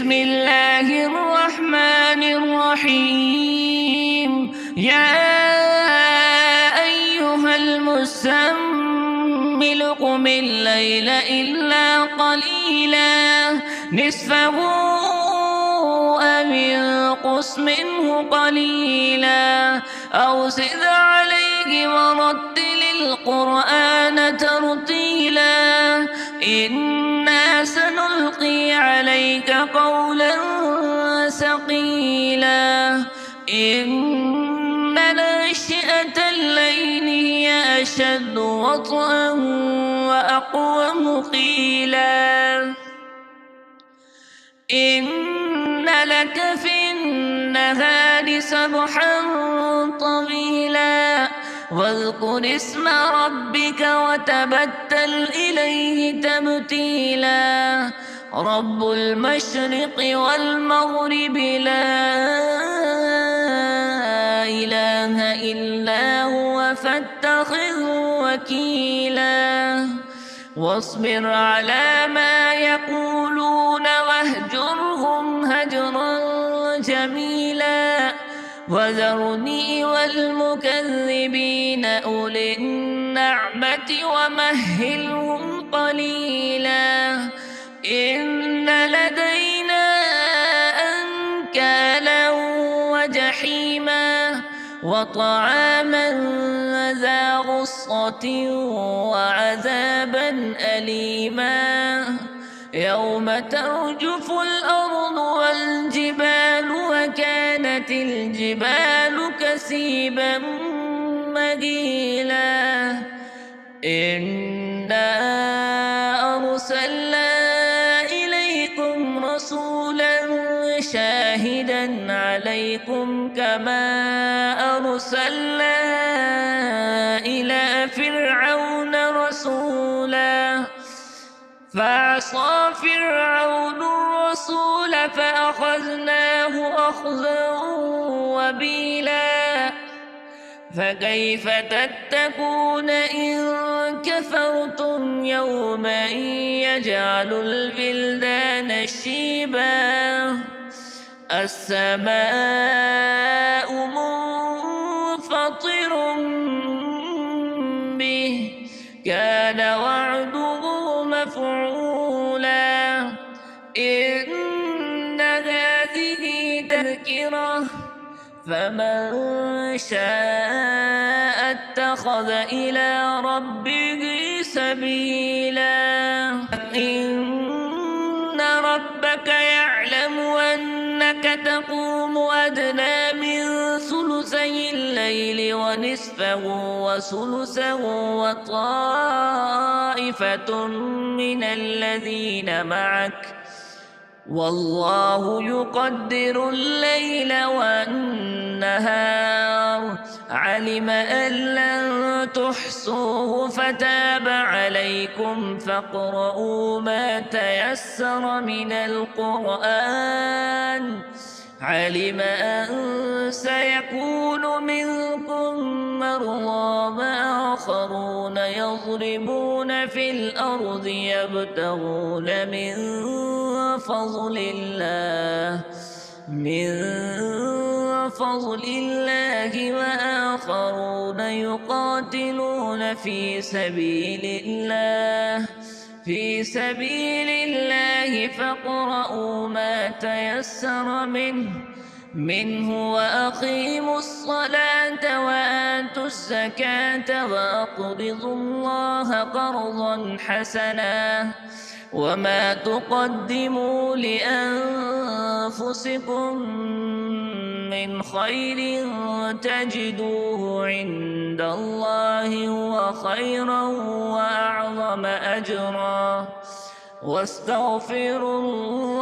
بسم الله الرحمن الرحيم. يا أيها المزمل قم الليل إلا قليلا نصفه أو انقص منه قليلا أو زد عليه ورتل القرآن ترتيلا إنا سنلقي عليك قولا ثقيلا إن ناشئة الليل هي أشد وطئا وأقوم قيلا إن لك في النهار سبحا طويلا واذكر اسم ربك وتبتل إليه تبتيلا رب المشرق والمغرب لا إله إلا هو فاتخذه وكيلا واصبر على ما يقولون واهجرهم هجرا جميلا وذرني والمكذبين أولي النعمة ومهلهم قليلا إن لدينا أنكالا وجحيما وطعاما ذا غصة وعذابا أليما يوم ترجف الأرض والجبال وكانت الجبال كثيبا مهيلا إنا أرسلنا إليكم رسولا شاهدا عليكم كما أرسلنا إلى فرعون رسولا فعصى فرعون الرسول فأخذناه أخذا وبيلا فكيف تتقون إن كفرتم يوما يجعل البلدان شيبا السماء منفطر به كان وعده مفعولا إن هذه تذكرة فمن شاء اتخذ إلى ربه سبيلا إن ربك يعلم أنك تقوم أدنى من ثلثي الليل ونصفه وثلثه وطائفة من الذين معك والله يقدر الليل والنهار علم أن لن تحصوه فتاب عليكم فاقرؤوا ما تيسر من القرآن علم أن سيكون منكم مرضى وآخرون يضربون في الأرض يبتغون من فضل الله وآخرون يقاتلون في سبيل الله فاقرؤوا ما تيسر منه وأقيموا الصلاة وآتوا الزكاة وأقرضوا الله قرضا حسنا وما تقدموا لأنفسكم من خير تجدوه عند الله هو خيرا وأعظم أجرا واستغفروا الله